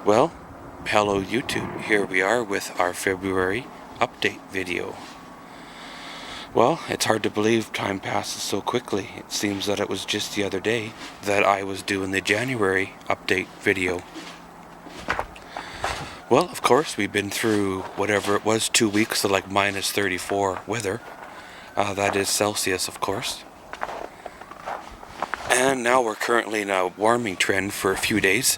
Well, hello YouTube. Here we are with our February update video. Well, it's hard to believe time passes so quickly. It seems that it was just the other day that I was doing the January update video. Well, of course, we've been through whatever it was, 2 weeks of like minus 34 weather. That is Celsius, of course. And now we're currently in a warming trend for a few days.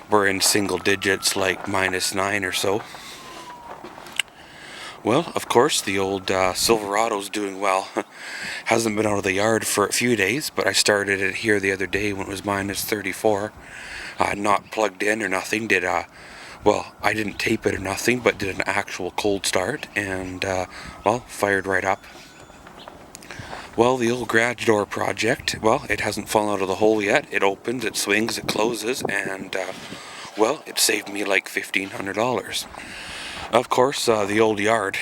We're in single digits, like minus 9 or so. Well, of course, the old Silverado's doing well. Hasn't been out of the yard for a few days, but I started it here the other day when it was minus 34. Not plugged in or nothing. Well, I didn't tape it or nothing, but did an actual cold start and, well, fired right up. Well, the old garage door project, well, it hasn't fallen out of the hole yet. It opens, it swings, it closes, and, well, it saved me like $1,500. Of course, the old yard,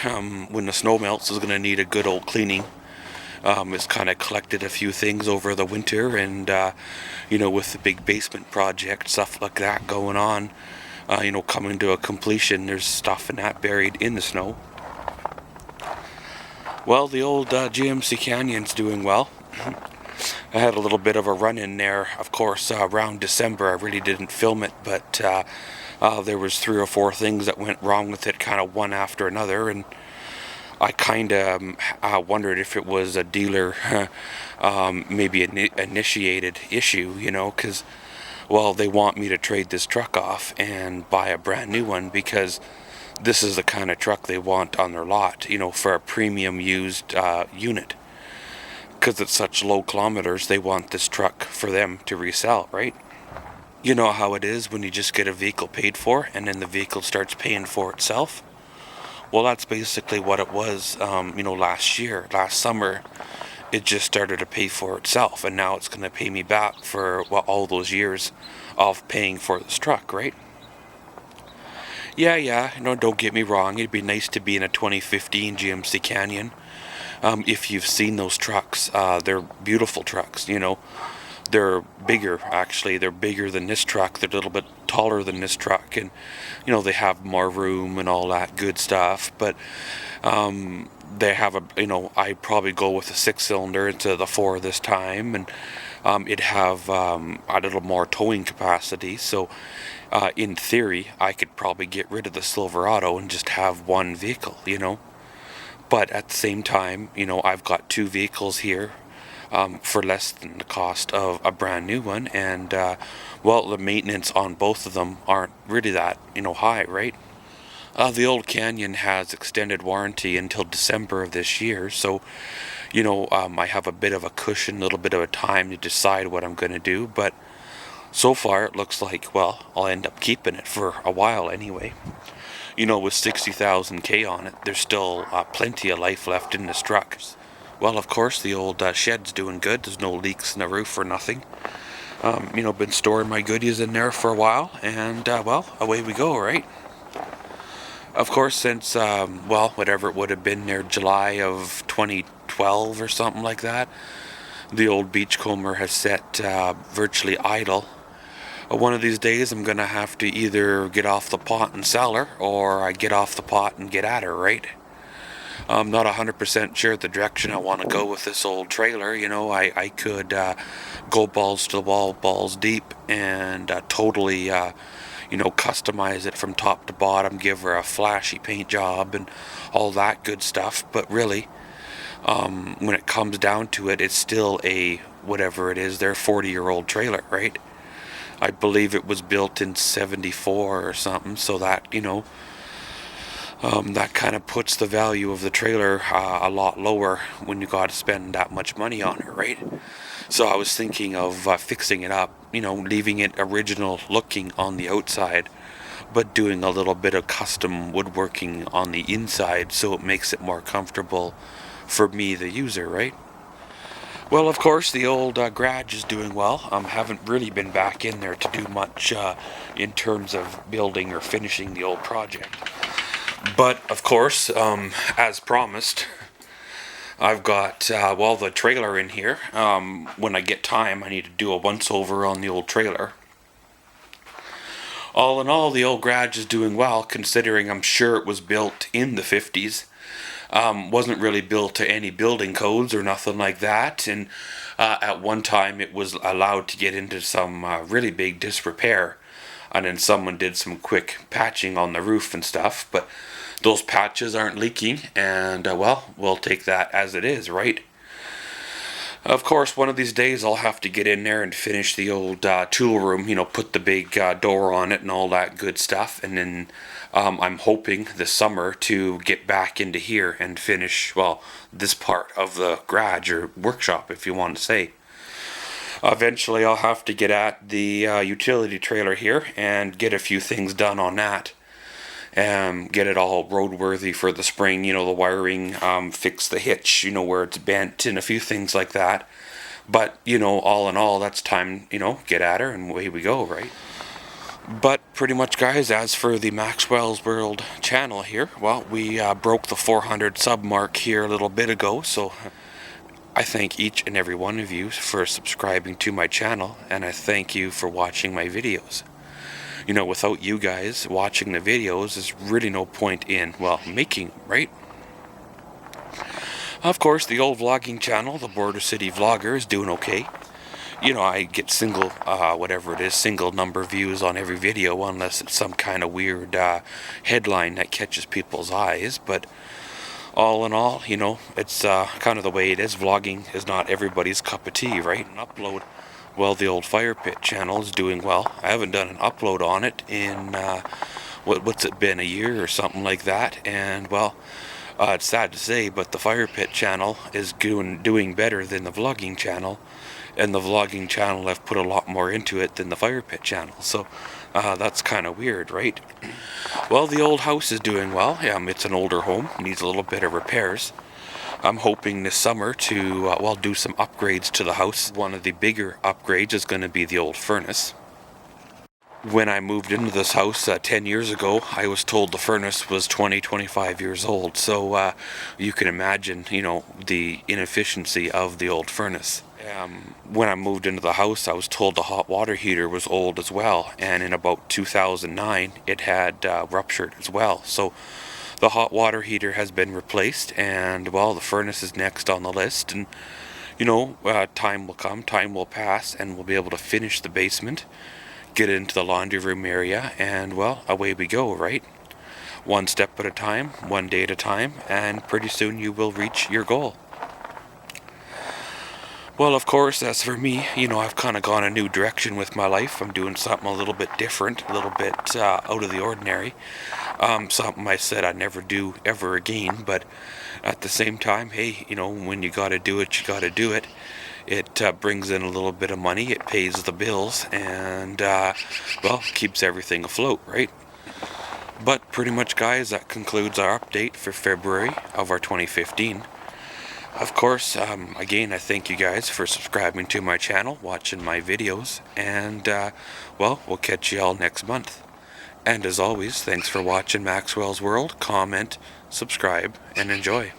when the snow melts, is going to need a good old cleaning. It's kind of collected a few things over the winter, and, with the big basement project, stuff like that going on, coming to a completion, there's stuff in that buried in the snow. Well, the old GMC Canyon's doing well. I had a little bit of a run in there, of course, around December. I really didn't film it, but there was 3 or 4 things that went wrong with it, kind of one after another, and I kind of wondered if it was a dealer, maybe an initiated issue, because, well, they want me to trade this truck off and buy a brand new one because this is the kind of truck they want on their lot, for a premium used unit. Because it's such low kilometers, they want this truck for them to resell, right? You know how it is when you just get a vehicle paid for and then the vehicle starts paying for itself? Well, that's basically what it was, last summer. It just started to pay for itself, and now it's going to pay me back for all those years of paying for this truck, right? Yeah, don't get me wrong, it'd be nice to be in a 2015 GMC Canyon. If you've seen those trucks, they're beautiful trucks, They're bigger, actually. They're bigger than this truck. They're a little bit taller than this truck, and, they have more room and all that good stuff, but they have I'd probably go with a 6-cylinder instead of the 4 this time, and it'd have a little more towing capacity, so in theory, I could probably get rid of the Silverado and just have one vehicle, But at the same time, I've got 2 vehicles here for less than the cost of a brand new one, and, well, the maintenance on both of them aren't really that, high, right? The old Canyon has extended warranty until December of this year, so, I have a bit of a cushion, a little bit of a time to decide what I'm going to do, but so far, it looks like, well, I'll end up keeping it for a while anyway. With 60,000 K on it, there's still plenty of life left in this truck. Well, of course, the old shed's doing good. There's no leaks in the roof or nothing. Been storing my goodies in there for a while, and, well, away we go, right? Of course, since, whatever it would have been there, July of 2012 or something like that, the old beachcomber has set virtually idle. One of these days I'm going to have to either get off the pot and sell her, or I get off the pot and get at her, right? I'm not 100% sure the direction I want to go with this old trailer. I could go balls to the wall, balls deep, and totally, customize it from top to bottom, give her a flashy paint job and all that good stuff. But really, when it comes down to it, it's still a, whatever it is, their 40-year-old trailer, right? I believe it was built in 74 or something, so that, that kind of puts the value of the trailer a lot lower when you got to spend that much money on it, right? So I was thinking of fixing it up, leaving it original looking on the outside, but doing a little bit of custom woodworking on the inside so it makes it more comfortable for me, the user, right? Well, of course, the old garage is doing well. Haven't really been back in there to do much in terms of building or finishing the old project. But, of course, as promised, I've got, the trailer in here. When I get time, I need to do a once-over on the old trailer. All in all, the old garage is doing well, considering I'm sure it was built in the 50s. Wasn't really built to any building codes or nothing like that, and at one time it was allowed to get into some really big disrepair, and then someone did some quick patching on the roof and stuff, but those patches aren't leaking, and well, we'll take that as it is, right? Of course, one of these days I'll have to get in there and finish the old tool room, put the big door on it and all that good stuff. And then I'm hoping this summer to get back into here and finish, well, this part of the garage or workshop, if you want to say. Eventually I'll have to get at the utility trailer here and get a few things done on that. Get it all roadworthy for the spring, the wiring, fix the hitch, where it's bent and a few things like that. But, all in all, that's time, get at her and away we go, right? But pretty much, guys, as for the Maxwell's World channel here, well, we broke the 400 sub mark here a little bit ago, so I thank each and every one of you for subscribing to my channel, and I thank you for watching my videos. Without you guys watching the videos, there's really no point in, well, making them, right? Of course, the old vlogging channel, the Border City Vlogger, is doing okay. I get single number views on every video, unless it's some kind of weird headline that catches people's eyes. But all in all, it's kind of the way it is. Vlogging is not everybody's cup of tea, right? And upload. Well, the old Fire Pit channel is doing well. I haven't done an upload on it in, what's it been, a year or something like that. And, well, it's sad to say, but the Fire Pit channel is doing better than the vlogging channel. And the vlogging channel, I've put a lot more into it than the Fire Pit channel. So, that's kind of weird, right? Well, the old house is doing well. It's an older home. Needs a little bit of repairs. I'm hoping this summer to, do some upgrades to the house. One of the bigger upgrades is going to be the old furnace. When I moved into this house 10 years ago, I was told the furnace was 25 years old. So you can imagine, the inefficiency of the old furnace. When I moved into the house, I was told the hot water heater was old as well. And in about 2009, it had ruptured as well. So the hot water heater has been replaced, and, well, the furnace is next on the list. And, time will come, time will pass, and we'll be able to finish the basement, get into the laundry room area, and, well, away we go, right? One step at a time, one day at a time, and pretty soon you will reach your goal. Well, of course, as for me, I've kind of gone a new direction with my life. I'm doing something a little bit different, a little bit out of the ordinary. Something I said I'd never do ever again, but at the same time, hey, when you gotta do it, you gotta do it. It brings in a little bit of money, it pays the bills, and, keeps everything afloat, right? But pretty much, guys, that concludes our update for February of our 2015. Of course, again, I thank you guys for subscribing to my channel, watching my videos, and, we'll catch you all next month. And as always, thanks for watching Maxwell's World. Comment, subscribe, and enjoy.